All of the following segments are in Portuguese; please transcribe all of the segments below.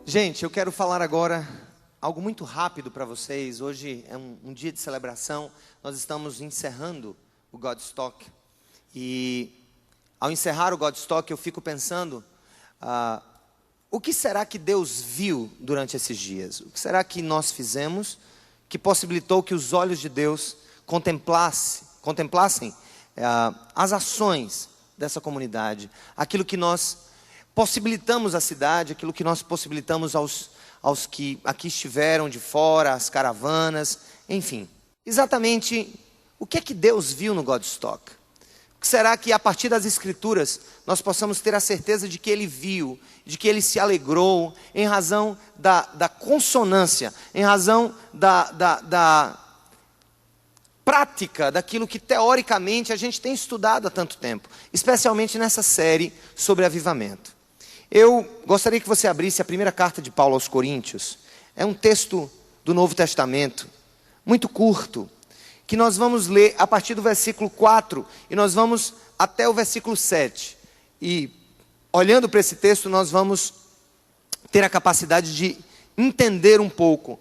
Gente, eu quero falar agora algo muito rápido para vocês. Hoje é um dia de celebração. Nós estamos encerrando o Godstock. E ao encerrar o Godstock, eu fico pensando, o que será que Deus viu durante esses dias? O que será que nós fizemos que possibilitou que os olhos de Deus contemplassem as ações dessa comunidade? Aquilo que nós possibilitamos à cidade, aquilo que nós possibilitamos aos que aqui estiveram de fora, as caravanas, enfim. Exatamente o que é que Deus viu no Godstock? O que será que a partir das Escrituras nós possamos ter a certeza de que Ele viu, de que Ele se alegrou, em razão da consonância, em razão da prática, daquilo que teoricamente a gente tem estudado há tanto tempo, especialmente nessa série sobre avivamento. Eu gostaria que você abrisse a primeira carta de Paulo aos Coríntios. É um texto do Novo Testamento, muito curto, que nós vamos ler a partir do versículo 4 e nós vamos até o versículo 7. E olhando para esse texto, nós vamos ter a capacidade de entender um pouco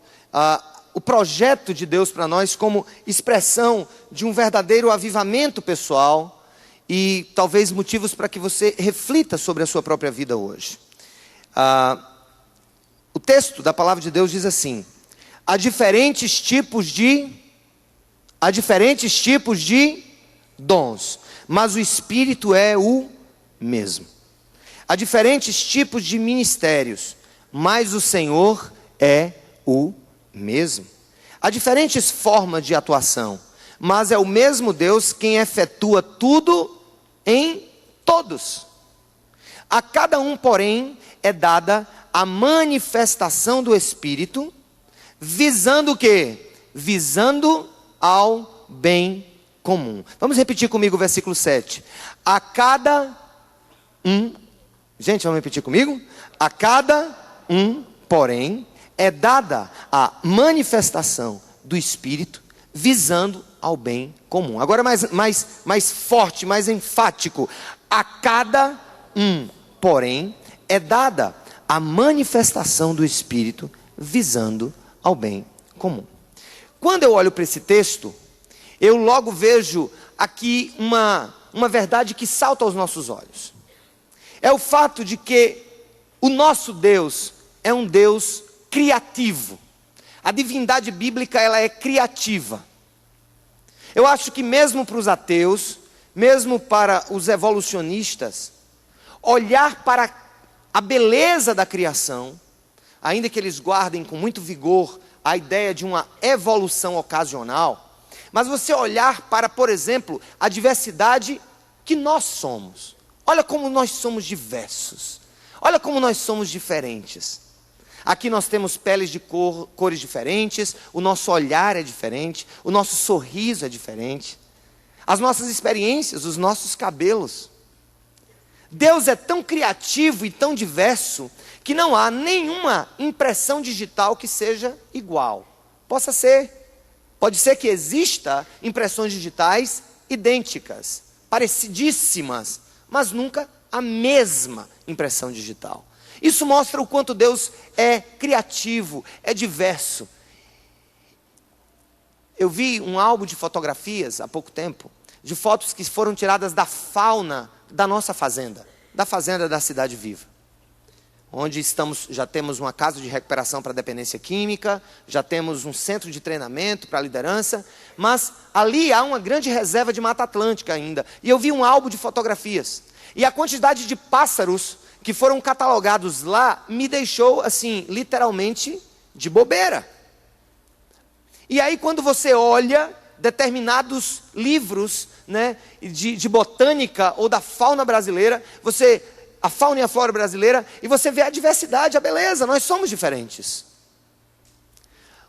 o projeto de Deus para nós como expressão de um verdadeiro avivamento pessoal e talvez motivos para que você reflita sobre a sua própria vida hoje. O texto da palavra de Deus diz assim: há diferentes tipos de dons, mas o Espírito é o mesmo. Há diferentes tipos de ministérios, mas o Senhor é o mesmo. Há diferentes formas de atuação, mas é o mesmo Deus quem efetua tudo em todos. A cada um, porém, é dada a manifestação do Espírito, visando o quê? Visando ao bem comum. Vamos repetir comigo o versículo 7. A cada um, gente, vamos repetir comigo? A cada um, porém, é dada a manifestação do Espírito, visando ao bem comum. Agora mais forte, mais enfático. A cada um, porém, é dada a manifestação do Espírito, visando ao bem comum. Quando eu olho para esse texto, eu logo vejo aqui uma verdade que salta aos nossos olhos. É o fato de que o nosso Deus é um Deus criativo. A divindade bíblica, ela é criativa. Eu acho que mesmo para os ateus, mesmo para os evolucionistas, olhar para a beleza da criação, ainda que eles guardem com muito vigor a ideia de uma evolução ocasional, mas você olhar para, por exemplo, a diversidade que nós somos. Olha como nós somos diversos. Olha como nós somos diferentes. Aqui nós temos peles de cores diferentes, o nosso olhar é diferente, o nosso sorriso é diferente, as nossas experiências, os nossos cabelos. Deus é tão criativo e tão diverso que não há nenhuma impressão digital que seja igual. Pode ser que exista impressões digitais idênticas, parecidíssimas, mas nunca a mesma impressão digital. Isso mostra o quanto Deus é criativo, é diverso. Eu vi um álbum de fotografias há pouco tempo, de fotos que foram tiradas da fauna da nossa fazenda, da fazenda da Cidade Viva. Onde já temos uma casa de recuperação para dependência química, já temos um centro de treinamento para liderança, mas ali há uma grande reserva de Mata Atlântica ainda. E eu vi um álbum de fotografias. E a quantidade de pássaros que foram catalogados lá, me deixou, assim, literalmente de bobeira. E aí, quando você olha determinados livros, né, de botânica ou da fauna brasileira, a fauna e a flora brasileira, e você vê a diversidade, a beleza, nós somos diferentes.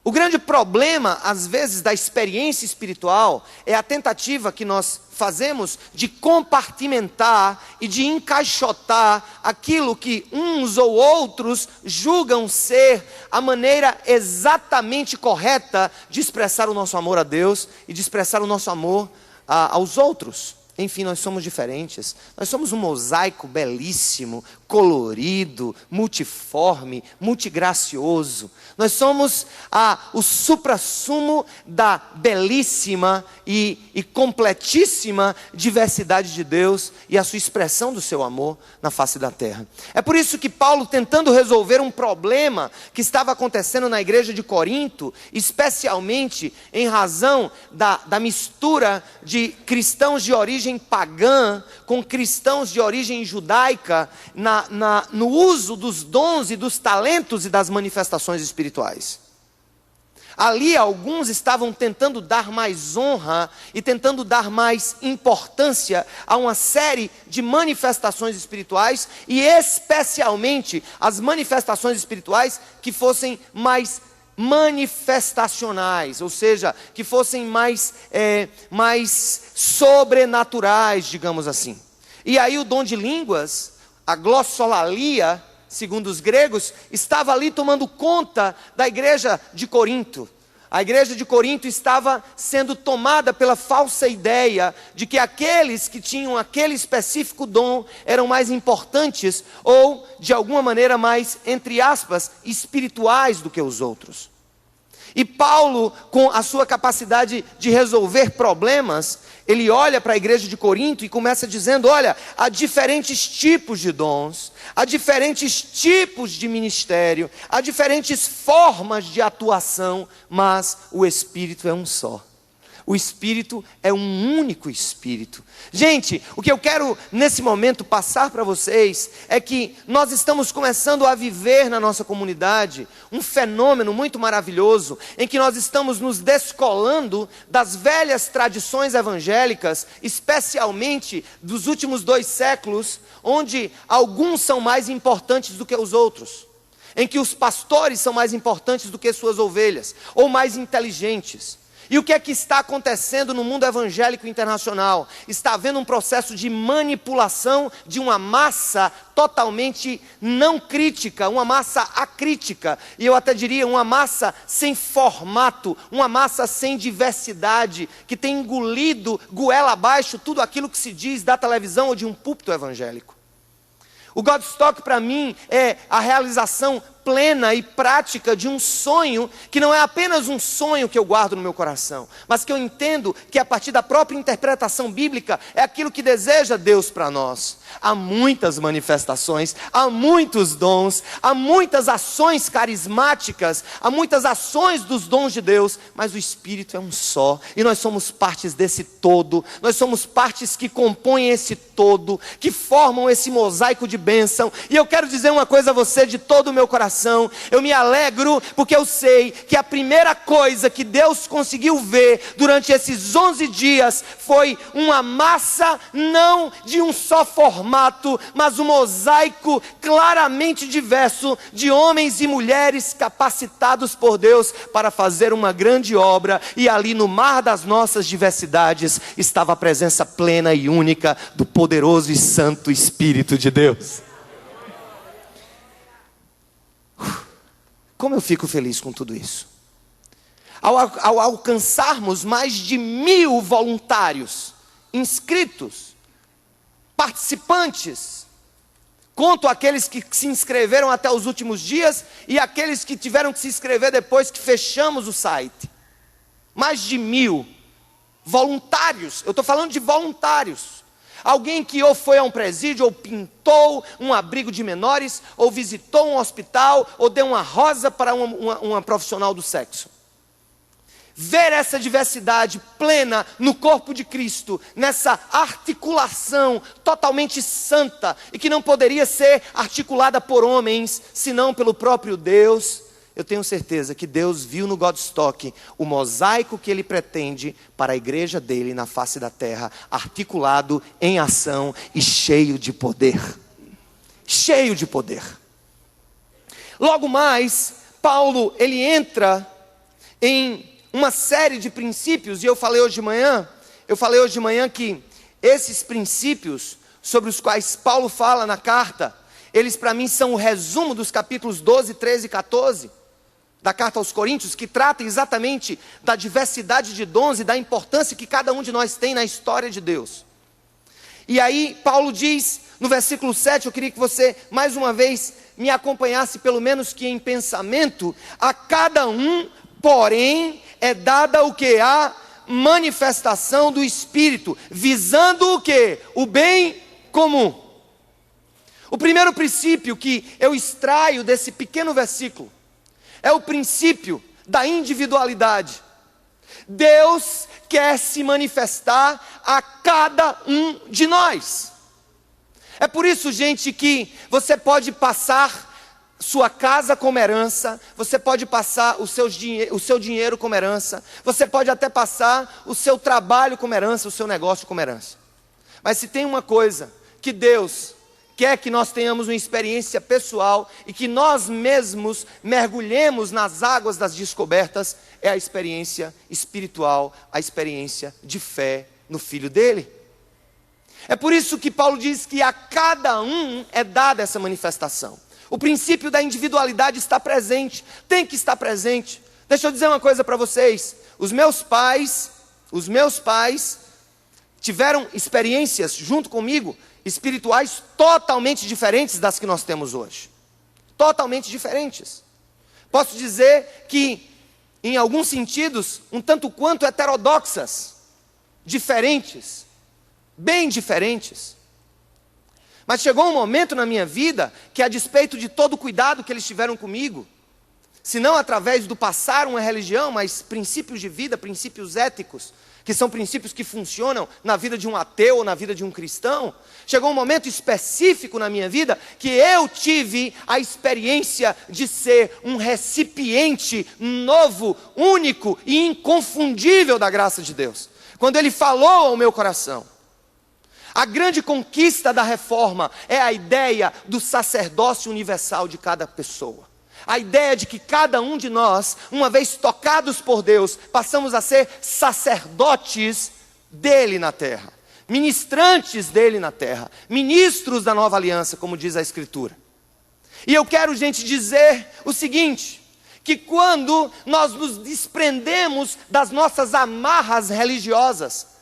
O grande problema, às vezes, da experiência espiritual é a tentativa que nós fazemos de compartimentar e de encaixotar aquilo que uns ou outros julgam ser a maneira exatamente correta de expressar o nosso amor a Deus e de expressar o nosso amor aos outros. Enfim, nós somos diferentes. Nós somos um mosaico belíssimo, colorido, multiforme, multigracioso. Nós somos o suprassumo da belíssima e completíssima diversidade de Deus e a sua expressão do seu amor na face da terra. É por isso que Paulo, tentando resolver um problema que estava acontecendo na igreja de Corinto, especialmente em razão da mistura de cristãos de origem pagã com cristãos de origem judaica no uso dos dons e dos talentos e das manifestações espirituais. Ali alguns estavam tentando dar mais honra e tentando dar mais importância a uma série de manifestações espirituais, e especialmente as manifestações espirituais que fossem mais manifestacionais, ou seja, que fossem mais sobrenaturais, digamos assim. E aí o dom de línguas, a glossolalia, segundo os gregos, estava ali tomando conta da igreja de Corinto. A igreja de Corinto estava sendo tomada pela falsa ideia de que aqueles que tinham aquele específico dom eram mais importantes ou, de alguma maneira, mais, entre aspas, espirituais do que os outros. E Paulo, com a sua capacidade de resolver problemas, ele olha para a igreja de Corinto e começa dizendo: olha, há diferentes tipos de dons, há diferentes tipos de ministério, há diferentes formas de atuação, mas o Espírito é um só. O Espírito é um único Espírito. Gente, o que eu quero nesse momento passar para vocês é que nós estamos começando a viver na nossa comunidade um fenômeno muito maravilhoso, em que nós estamos nos descolando das velhas tradições evangélicas, especialmente dos últimos 2 séculos, onde alguns são mais importantes do que os outros, em que os pastores são mais importantes do que suas ovelhas, ou mais inteligentes. E o que é que está acontecendo no mundo evangélico internacional? Está havendo um processo de manipulação de uma massa totalmente não crítica, uma massa acrítica, e eu até diria uma massa sem formato, uma massa sem diversidade, que tem engolido goela abaixo tudo aquilo que se diz da televisão ou de um púlpito evangélico. O Godstock, para mim, é a realização plena e prática de um sonho, que não é apenas um sonho que eu guardo no meu coração, mas que eu entendo que a partir da própria interpretação bíblica, é aquilo que deseja Deus para nós. Há muitas manifestações, há muitos dons, há muitas ações carismáticas, há muitas ações dos dons de Deus, mas o Espírito é um só, e nós somos partes desse todo, nós somos partes que compõem esse todo, que formam esse mosaico de bênção. E eu quero dizer uma coisa a você de todo o meu coração: eu me alegro porque eu sei que a primeira coisa que Deus conseguiu ver durante esses 11 dias foi uma massa, não de um só formato, mas um mosaico claramente diverso de homens e mulheres capacitados por Deus para fazer uma grande obra. E ali no mar das nossas diversidades estava a presença plena e única do poderoso e santo Espírito de Deus. Como eu fico feliz com tudo isso. Ao alcançarmos mais de 1000 voluntários, inscritos, participantes, conto aqueles que se inscreveram até os últimos dias e aqueles que tiveram que se inscrever depois que fechamos o site. Mais de 1000 voluntários, eu estou falando de voluntários. Alguém que ou foi a um presídio, ou pintou um abrigo de menores, ou visitou um hospital, ou deu uma rosa para uma profissional do sexo. Ver essa diversidade plena no corpo de Cristo, nessa articulação totalmente santa, e que não poderia ser articulada por homens, senão pelo próprio Deus. Eu tenho certeza que Deus viu no Godstock o mosaico que Ele pretende para a igreja dele na face da terra, articulado em ação e cheio de poder. Cheio de poder. Logo mais, Paulo, ele entra em uma série de princípios, e eu falei hoje de manhã que esses princípios sobre os quais Paulo fala na carta, eles para mim são o resumo dos capítulos 12, 13 e 14, da carta aos Coríntios, que trata exatamente da diversidade de dons e da importância que cada um de nós tem na história de Deus. E aí Paulo diz no versículo 7, eu queria que você mais uma vez me acompanhasse, pelo menos que em pensamento: a cada um, porém, é dada o que? A manifestação do Espírito, visando o que? O bem comum. O primeiro princípio que eu extraio desse pequeno versículo é o princípio da individualidade. Deus quer se manifestar a cada um de nós. É por isso, gente, que você pode passar sua casa como herança, você pode passar o seu dinheiro como herança, você pode até passar o seu trabalho como herança, o seu negócio como herança. Mas se tem uma coisa que Deus quer que nós tenhamos uma experiência pessoal e que nós mesmos mergulhemos nas águas das descobertas, é a experiência espiritual, a experiência de fé no Filho dele. É por isso que Paulo diz que a cada um é dada essa manifestação. O princípio da individualidade está presente, tem que estar presente. Deixa eu dizer uma coisa para vocês: os meus pais tiveram experiências junto comigo, espirituais totalmente diferentes das que nós temos hoje. Totalmente diferentes. Posso dizer que, em alguns sentidos, um tanto quanto heterodoxas, diferentes, bem diferentes. Mas chegou um momento na minha vida que, a despeito de todo o cuidado que eles tiveram comigo, se não através do passar uma religião, mas princípios de vida, princípios éticos, que são princípios que funcionam na vida de um ateu ou na vida de um cristão, chegou um momento específico na minha vida que eu tive a experiência de ser um recipiente novo, único e inconfundível da graça de Deus. Quando Ele falou ao meu coração. A grande conquista da reforma é a ideia do sacerdócio universal de cada pessoa. A ideia de que cada um de nós, uma vez tocados por Deus, passamos a ser sacerdotes dele na terra, ministrantes dele na terra, ministros da nova aliança, como diz a Escritura. E eu quero, gente, dizer o seguinte: que quando nós nos desprendemos das nossas amarras religiosas,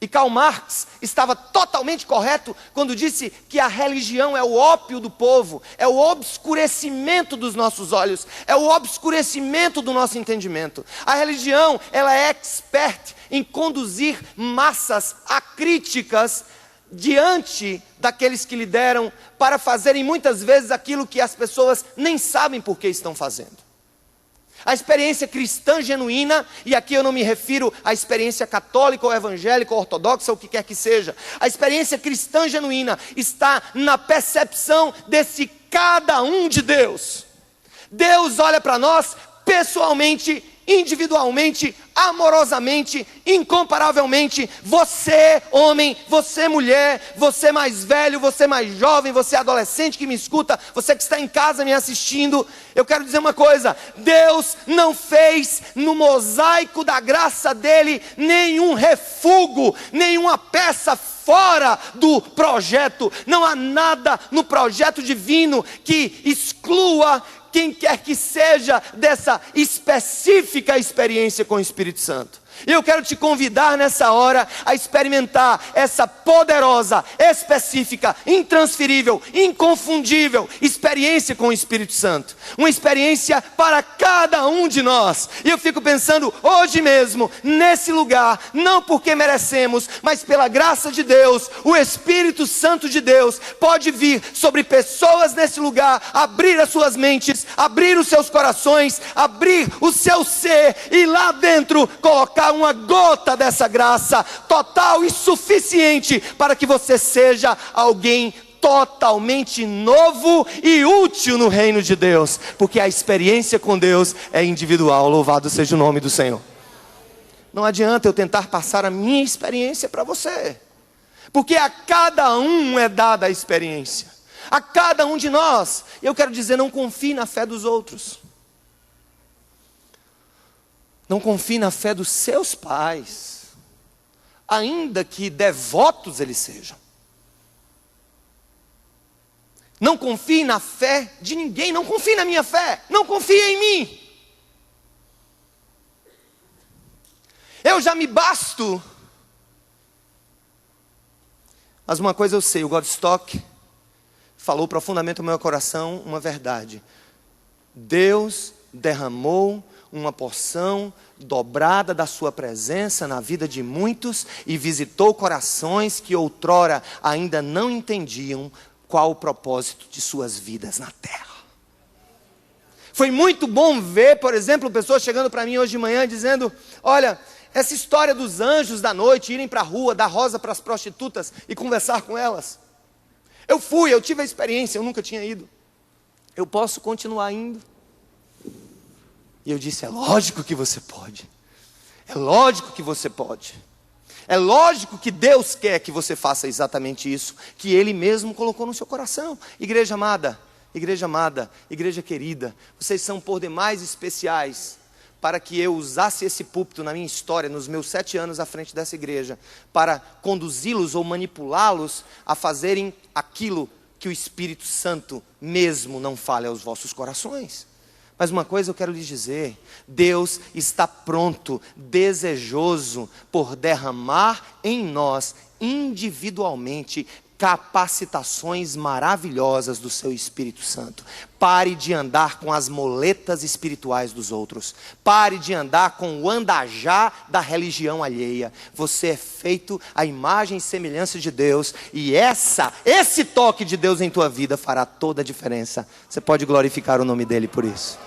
e Karl Marx estava totalmente correto quando disse que a religião é o ópio do povo, é o obscurecimento dos nossos olhos, é o obscurecimento do nosso entendimento. A religião, ela é expert em conduzir massas acríticas diante daqueles que lideram, para fazerem muitas vezes aquilo que as pessoas nem sabem por que estão fazendo. A experiência cristã genuína, e aqui eu não me refiro à experiência católica ou evangélica ou ortodoxa, ou o que quer que seja. A experiência cristã genuína está na percepção desse cada um de Deus. Deus olha para nós pessoalmente, individualmente, amorosamente, incomparavelmente. Você homem, você mulher, você mais velho, você mais jovem, você adolescente que me escuta, você que está em casa me assistindo, eu quero dizer uma coisa: Deus não fez no mosaico da graça dele nenhum refúgio, nenhuma peça fora do projeto. Não há nada no projeto divino que exclua quem quer que seja dessa específica experiência com o Espírito Santo. E eu quero te convidar nessa hora a experimentar essa poderosa, específica, intransferível, inconfundível experiência com o Espírito Santo. Uma experiência para cada um de nós. E eu fico pensando, hoje mesmo, nesse lugar, não porque merecemos, mas pela graça de Deus, o Espírito Santo de Deus pode vir sobre pessoas nesse lugar, abrir as suas mentes, abrir os seus corações, abrir o seu ser e lá dentro colocar uma gota dessa graça total e suficiente para que você seja alguém totalmente novo e útil no reino de Deus, porque a experiência com Deus é individual. Louvado seja o nome do Senhor. Não adianta eu tentar passar a minha experiência para você, porque a cada um é dada a experiência, a cada um de nós. Eu quero dizer, não confie na fé dos outros. Não confie na fé dos seus pais, ainda que devotos eles sejam. Não confie na fé de ninguém, não confie na minha fé, não confie em mim. Eu já me basto. Mas uma coisa eu sei, o Godstock falou profundamente no meu coração uma verdade. Deus derramou uma porção dobrada da sua presença na vida de muitos e visitou corações que outrora ainda não entendiam qual o propósito de suas vidas na terra. Foi muito bom ver, por exemplo, pessoas chegando para mim hoje de manhã dizendo: olha, essa história dos anjos da noite irem para a rua, dar rosa para as prostitutas e conversar com elas. Eu tive a experiência, eu nunca tinha ido. Eu posso continuar indo? E eu disse: é lógico que você pode. É lógico que você pode. É lógico que Deus quer que você faça exatamente isso, que Ele mesmo colocou no seu coração. Igreja amada, igreja querida, vocês são por demais especiais para que eu usasse esse púlpito na minha história, nos meus 7 anos à frente dessa igreja, para conduzi-los ou manipulá-los a fazerem aquilo que o Espírito Santo mesmo não fale aos vossos corações. Mas uma coisa eu quero lhes dizer: Deus está pronto, desejoso por derramar em nós individualmente capacitações maravilhosas do seu Espírito Santo. Pare de andar com as moletas espirituais dos outros. Pare de andar com o andajar da religião alheia. Você é feito à imagem e semelhança de Deus, e esse toque de Deus em tua vida fará toda a diferença. Você pode glorificar o nome dele por isso.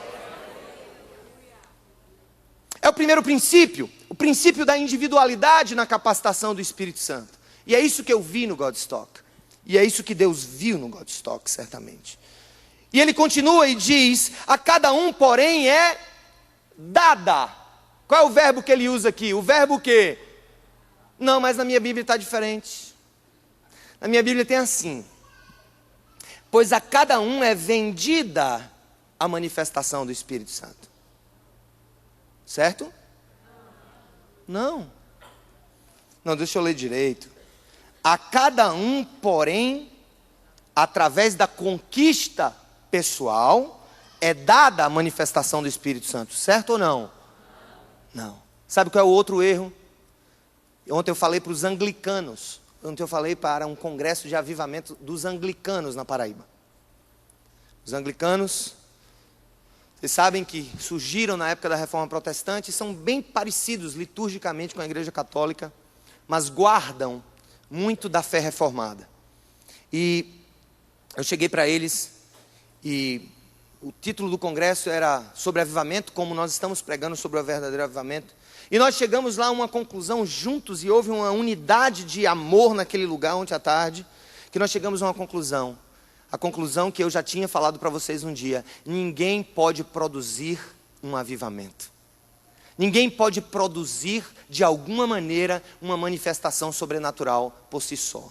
É o primeiro princípio, o princípio da individualidade na capacitação do Espírito Santo. E é isso que eu vi no Godstock. E é isso que Deus viu no Godstock, certamente. E ele continua e diz: a cada um, porém, é dada. Qual é o verbo que ele usa aqui? O verbo que? Não, mas na minha Bíblia está diferente. Na minha Bíblia tem assim: pois a cada um é vendida a manifestação do Espírito Santo. Certo? Não. Não, deixa eu ler direito. A cada um, porém, através da conquista pessoal, é dada a manifestação do Espírito Santo. Certo ou não? Não. Sabe qual é o outro erro? Ontem eu falei para os anglicanos. Ontem eu falei para um congresso de avivamento dos anglicanos na Paraíba. Os anglicanos, vocês sabem que surgiram na época da Reforma Protestante, são bem parecidos liturgicamente com a Igreja Católica, mas guardam muito da fé reformada. E eu cheguei para eles e o título do congresso era sobre avivamento, como nós estamos pregando sobre o verdadeiro avivamento. E nós chegamos lá a uma conclusão juntos, e houve uma unidade de amor naquele lugar ontem à tarde, que nós chegamos a uma conclusão. A conclusão que eu já tinha falado para vocês um dia: ninguém pode produzir um avivamento. Ninguém pode produzir, de alguma maneira, uma manifestação sobrenatural por si só.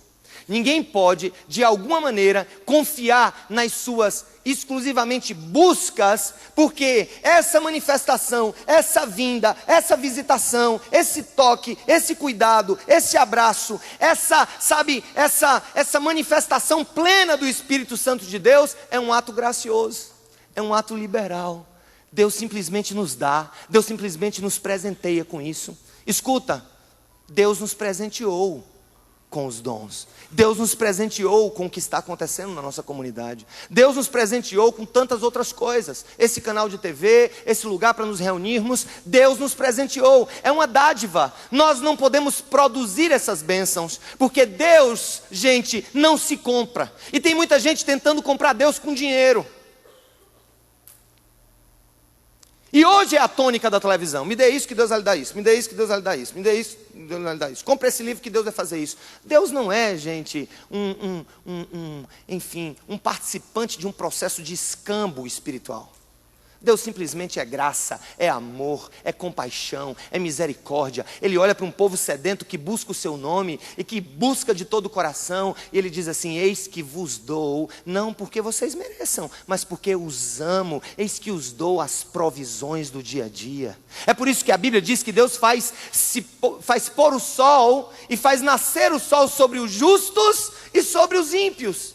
Ninguém pode, de alguma maneira, confiar nas suas exclusivamente buscas, porque essa manifestação, essa vinda, essa visitação, esse toque, esse cuidado, esse abraço, essa manifestação plena do Espírito Santo de Deus é um ato gracioso, é um ato liberal. Deus simplesmente nos dá, Deus simplesmente nos presenteia com isso. Escuta, Deus nos presenteou com os dons. Deus nos presenteou com o que está acontecendo na nossa comunidade. Deus nos presenteou com tantas outras coisas. Esse canal de TV, esse lugar para nos reunirmos, Deus nos presenteou. É uma dádiva. Nós não podemos produzir essas bênçãos, porque Deus, gente, não se compra. E tem muita gente tentando comprar Deus com dinheiro. E hoje é a tônica da televisão: me dê isso que Deus vai lhe dar isso, me dê isso que Deus vai lhe dar isso, me dê isso que Deus vai lhe dar isso, compre esse livro que Deus vai fazer isso. Deus não é, gente, um participante de um processo de escambo espiritual. Deus simplesmente é graça, é amor, é compaixão, é misericórdia. Ele olha para um povo sedento que busca o seu nome e que busca de todo o coração, e ele diz assim: eis que vos dou, não porque vocês mereçam, mas porque os amo, eis que os dou as provisões do dia a dia. É por isso que a Bíblia diz que Deus faz pôr o sol e faz nascer o sol sobre os justos e sobre os ímpios.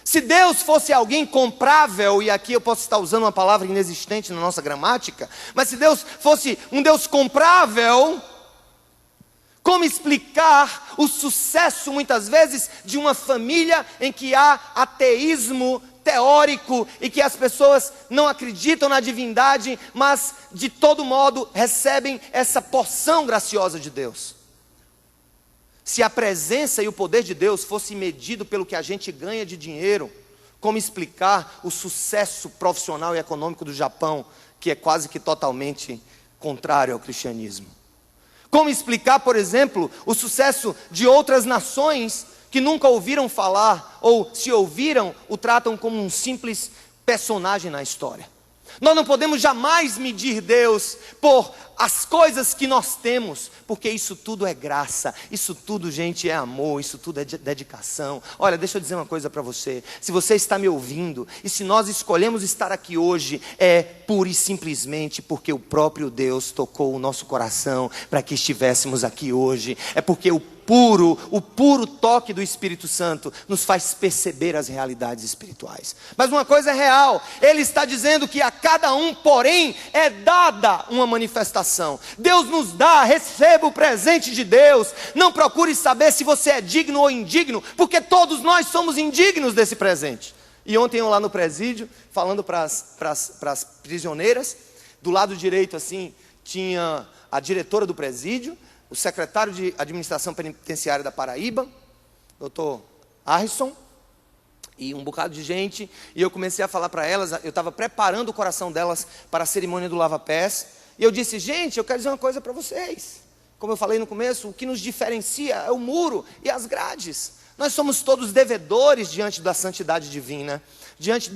Se Deus fosse alguém comprável, e aqui eu posso estar usando uma palavra inexistente na nossa gramática, mas se Deus fosse um Deus comprável, Como explicar o sucesso, muitas vezes, de uma família em que há ateísmo teórico e que as pessoas não acreditam na divindade, mas de todo modo recebem essa porção graciosa de Deus? Se a presença e o poder de Deus fosse medido pelo que a gente ganha de dinheiro, como explicar o sucesso profissional e econômico do Japão, que é quase que totalmente contrário ao cristianismo? Como explicar, por exemplo, o sucesso de outras nações que nunca ouviram falar, ou se ouviram, o tratam como um simples personagem na história? Nós não podemos jamais medir Deus por as coisas que nós temos, porque isso tudo é graça, isso tudo, gente, é amor, isso tudo é dedicação. Olha, deixa eu dizer uma coisa para você. Se você está me ouvindo, e se nós escolhemos estar aqui hoje, é pura e simplesmente porque o próprio Deus tocou o nosso coração para que estivéssemos aqui hoje. É porque o puro toque do Espírito Santo nos faz perceber as realidades espirituais. Mas uma coisa é real, Ele está dizendo que a cada um, porém, é dada uma manifestação. Deus nos dá, receba o presente de Deus. Não procure saber se você é digno ou indigno, porque todos nós somos indignos desse presente. E ontem eu lá no presídio, falando para as prisioneiras, do lado direito assim, tinha a diretora do presídio, o secretário de administração penitenciária da Paraíba, doutor Harrison, e um bocado de gente, e eu comecei a falar para elas, eu estava preparando o coração delas para a cerimônia do lava-pés, e eu disse, gente, eu quero dizer uma coisa para vocês. Como eu falei no começo, o que nos diferencia é o muro e as grades. Nós somos todos devedores diante da santidade divina, diante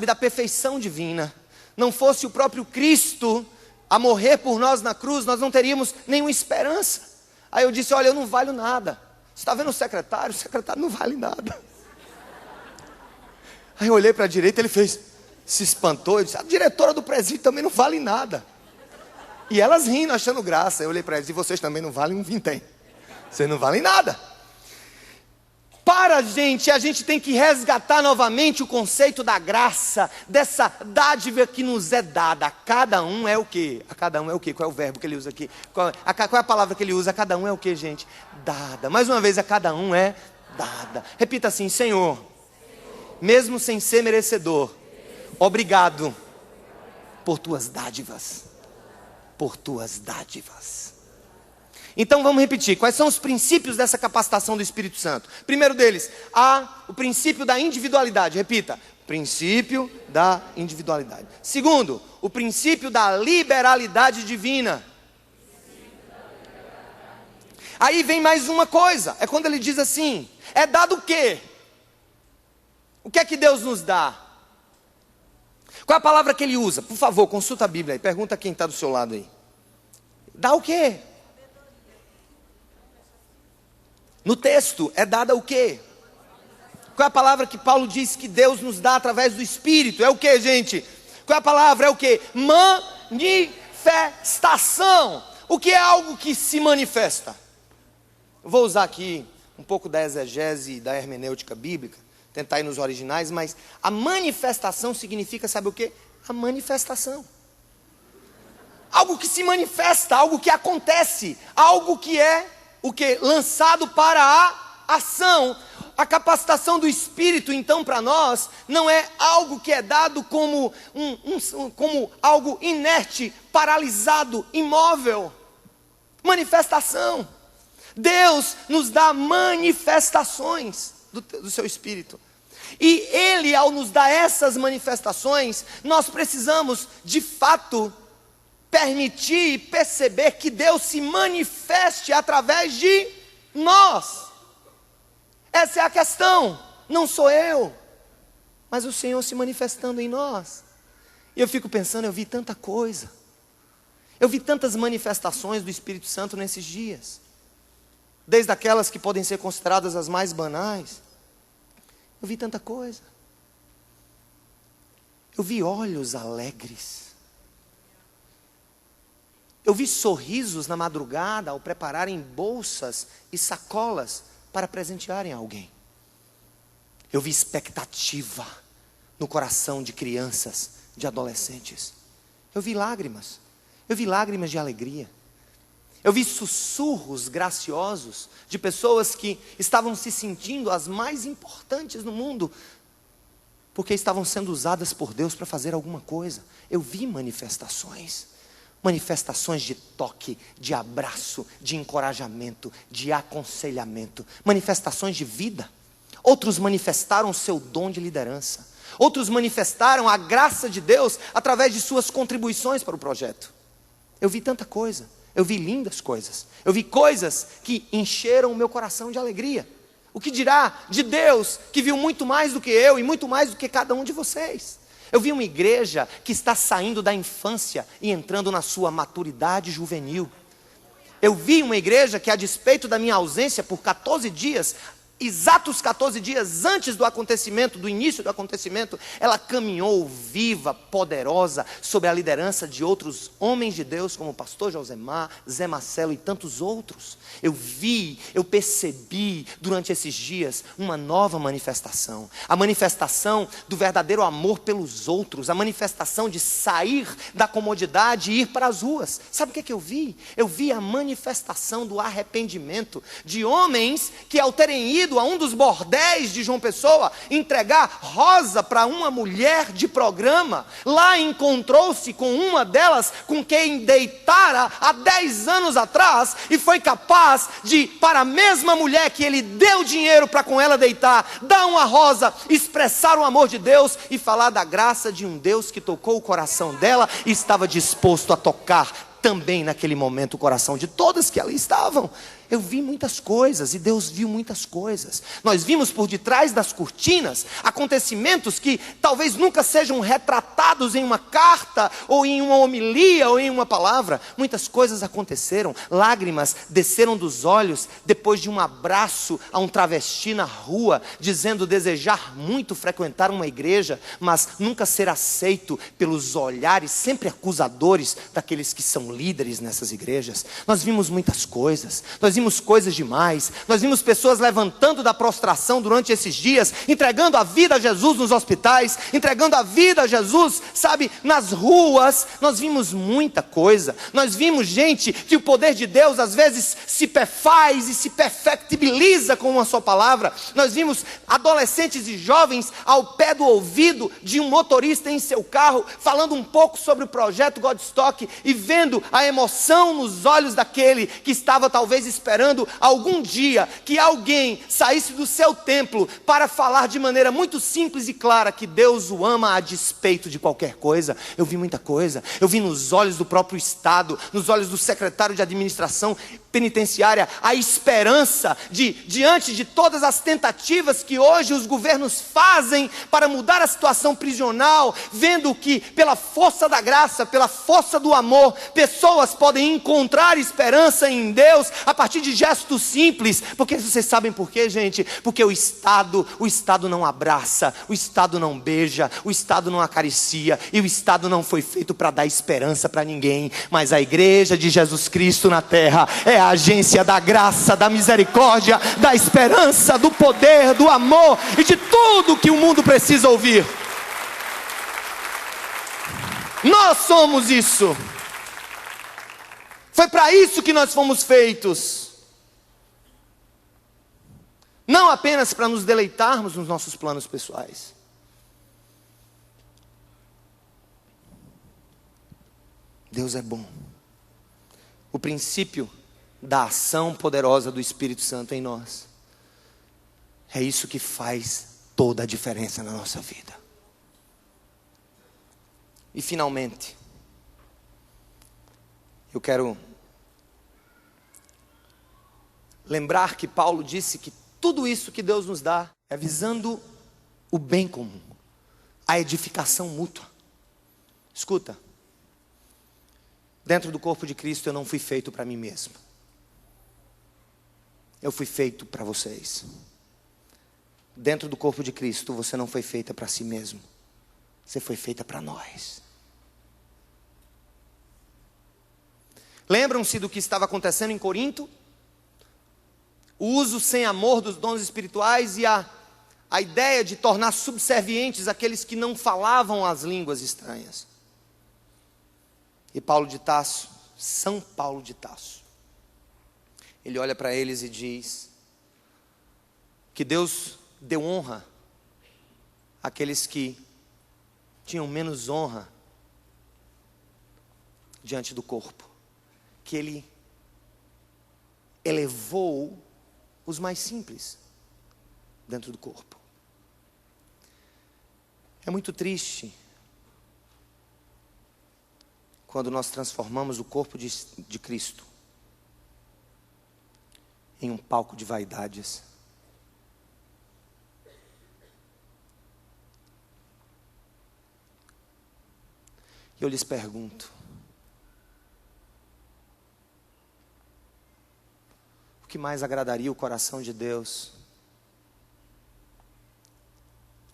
da perfeição divina. Não fosse o próprio Cristo a morrer por nós na cruz, nós não teríamos nenhuma esperança. Aí eu disse, olha, eu não valho nada. Você está vendo o secretário? O secretário não vale nada. Aí eu olhei para a direita, ele se espantou, eu disse, a diretora do presídio também não vale nada. E elas rindo, achando graça. Eu olhei para eles, e vocês também não valem um vintém. Vocês não valem nada. Para a gente tem que resgatar novamente o conceito da graça, dessa dádiva que nos é dada. A cada um é o quê? A cada um é o quê? Qual é o verbo que ele usa aqui? Qual é a palavra que ele usa? A cada um é o quê, gente? Dada. Mais uma vez, a cada um é dada. Repita assim, Senhor, mesmo sem ser merecedor, obrigado por tuas dádivas. Por tuas dádivas. Então vamos repetir, quais são os princípios dessa capacitação do Espírito Santo? Primeiro deles, há o princípio da individualidade, repita, princípio da individualidade. Segundo, o princípio da liberalidade divina. Aí vem mais uma coisa, é quando ele diz assim, é dado o quê? O que é que Deus nos dá? Qual é a palavra que ele usa? Por favor, consulta a Bíblia aí, pergunta a quem está do seu lado aí. Dá o quê? No texto é dada o quê? Qual é a palavra que Paulo diz que Deus nos dá através do Espírito? É o quê, gente? Qual é a palavra? É o quê? Manifestação. O que é algo que se manifesta? Eu vou usar aqui um pouco da exegese e da hermenêutica bíblica, tentar ir nos originais, mas a manifestação significa, sabe o quê? A manifestação. Algo que se manifesta, algo que acontece, algo que é o que? Lançado para a ação. A capacitação do Espírito, então, para nós, não é algo que é dado como, como algo inerte, paralisado, imóvel. Manifestação. Deus nos dá manifestações do seu Espírito. E Ele, ao nos dar essas manifestações, nós precisamos, de fato, permitir e perceber que Deus se manifeste através de nós. Essa é a questão. Não sou eu, mas o Senhor se manifestando em nós. E eu fico pensando, eu vi tanta coisa. Eu vi tantas manifestações do Espírito Santo nesses dias. Desde aquelas que podem ser consideradas as mais banais. Eu vi tanta coisa. Eu vi olhos alegres. Eu vi sorrisos na madrugada ao prepararem bolsas e sacolas para presentearem alguém. Eu vi expectativa no coração de crianças, de adolescentes. Eu vi lágrimas de alegria. Eu vi sussurros graciosos de pessoas que estavam se sentindo as mais importantes no mundo, porque estavam sendo usadas por Deus para fazer alguma coisa. Eu vi manifestações de toque, de abraço, de encorajamento, de aconselhamento, manifestações de vida. Outros manifestaram o seu dom de liderança, outros manifestaram a graça de Deus através de suas contribuições para o projeto. Eu vi tanta coisa, eu vi lindas coisas, eu vi coisas que encheram o meu coração de alegria. O que dirá de Deus, que viu muito mais do que eu e muito mais do que cada um de vocês? Eu vi uma igreja que está saindo da infância e entrando na sua maturidade juvenil. Eu vi uma igreja que, a despeito da minha ausência por 14 dias, exatos 14 dias antes do acontecimento, do início do acontecimento, ela caminhou viva, poderosa, sob a liderança de outros homens de Deus, como o pastor Josemar, Zé Marcelo e tantos outros. Eu vi, eu percebi durante esses dias uma nova manifestação, a manifestação do verdadeiro amor pelos outros, a manifestação de sair da comodidade e ir para as ruas. Sabe o que eu vi? Eu vi a manifestação do arrependimento de homens que, ao terem ido a um dos bordéis de João Pessoa entregar rosa para uma mulher de programa, lá encontrou-se com uma delas com quem deitara há 10 anos atrás, e foi capaz de, para a mesma mulher que ele deu dinheiro para com ela deitar, dar uma rosa, expressar o amor de Deus e falar da graça de um Deus que tocou o coração dela e estava disposto a tocar também naquele momento o coração de todas que ali estavam. Eu vi muitas coisas e Deus viu muitas coisas. Nós vimos por detrás das cortinas acontecimentos que talvez nunca sejam retratados em uma carta, ou em uma homilia, ou em uma palavra. Muitas coisas aconteceram. Lágrimas desceram dos olhos depois de um abraço a um travesti na rua, dizendo desejar muito frequentar uma igreja, mas nunca ser aceito pelos olhares sempre acusadores daqueles que são líderes nessas igrejas. Nós vimos muitas coisas. Nós vimos coisas demais. Nós vimos pessoas levantando da prostração durante esses dias, entregando a vida a Jesus nos hospitais, entregando a vida a Jesus, sabe, nas ruas. Nós vimos muita coisa. Nós vimos gente que o poder de Deus às vezes se perfaz e se perfectibiliza com uma só palavra. Nós vimos adolescentes e jovens ao pé do ouvido de um motorista em seu carro, falando um pouco sobre o projeto Godstock e vendo a emoção nos olhos daquele que estava talvez esperando algum dia que alguém saísse do seu templo para falar de maneira muito simples e clara que Deus o ama a despeito de qualquer coisa. Eu vi muita coisa. Eu vi nos olhos do próprio Estado, nos olhos do secretário de administração penitenciária, a esperança de, diante de todas as tentativas que hoje os governos fazem para mudar a situação prisional, vendo que pela força da graça, pela força do amor, pessoas podem encontrar esperança em Deus a partir de gestos simples. Porque vocês sabem por quê, gente? Porque o Estado não abraça, o Estado não beija, o Estado não acaricia, e o Estado não foi feito para dar esperança para ninguém. Mas a igreja de Jesus Cristo na terra é a agência da graça, da misericórdia, da esperança, do poder, do amor e de tudo que o mundo precisa ouvir. Nós somos isso. Foi para isso que nós fomos feitos. Não apenas para nos deleitarmos nos nossos planos pessoais. Deus é bom. O princípio da ação poderosa do Espírito Santo em nós é isso que faz toda a diferença na nossa vida. E finalmente, eu quero lembrar que Paulo disse que tudo isso que Deus nos dá é visando o bem comum, a edificação mútua. Escuta, dentro do corpo de Cristo eu não fui feito para mim mesmo. Eu fui feito para vocês. Dentro do corpo de Cristo você não foi feita para si mesmo. Você foi feita para nós. Lembram-se do que estava acontecendo em Corinto? O uso sem amor dos dons espirituais e a ideia de tornar subservientes aqueles que não falavam as línguas estranhas. E Paulo de Tarso, São Paulo de Tarso, Ele olha para eles e diz que Deus deu honra àqueles que tinham menos honra diante do corpo. Que Ele elevou os mais simples dentro do corpo. É muito triste quando nós transformamos o corpo de Cristo em um palco de vaidades. E eu lhes pergunto: o que mais agradaria o coração de Deus?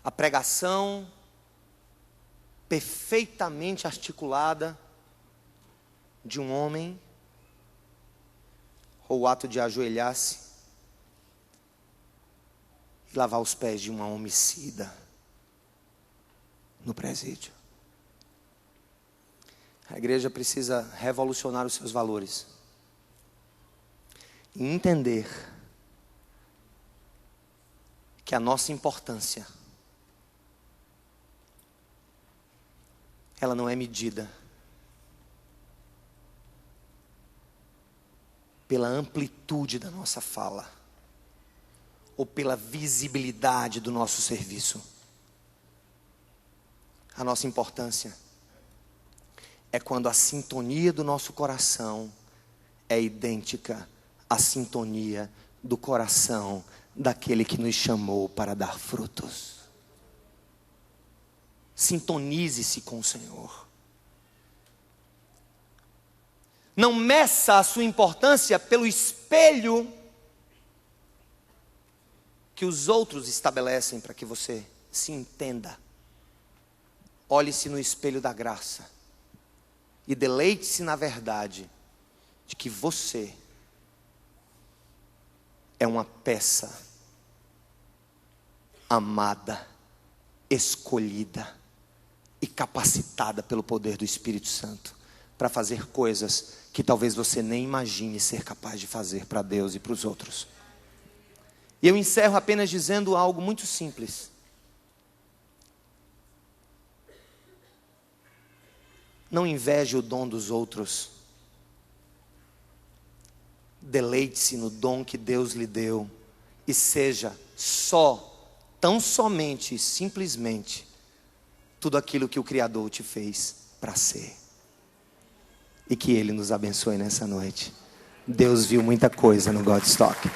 A pregação perfeitamente articulada de um homem, ou o ato de ajoelhar-se e lavar os pés de uma homicida no presídio? A igreja precisa revolucionar os seus valores e entender que a nossa importância, ela não é medida pela amplitude da nossa fala ou pela visibilidade do nosso serviço. A nossa importância é quando a sintonia do nosso coração é idêntica à sintonia do coração daquele que nos chamou para dar frutos. Sintonize-se com o Senhor. Não meça a sua importância pelo espelho que os outros estabelecem para que você se entenda. Olhe-se no espelho da graça e deleite-se na verdade de que você é uma peça amada, escolhida e capacitada pelo poder do Espírito Santo para fazer coisas que talvez você nem imagine ser capaz de fazer para Deus e para os outros. E eu encerro apenas dizendo algo muito simples. Não inveje o dom dos outros. Deleite-se no dom que Deus lhe deu e seja tão somente e simplesmente tudo aquilo que o Criador te fez para ser. E que Ele nos abençoe nessa noite. Deus viu muita coisa no Godstock.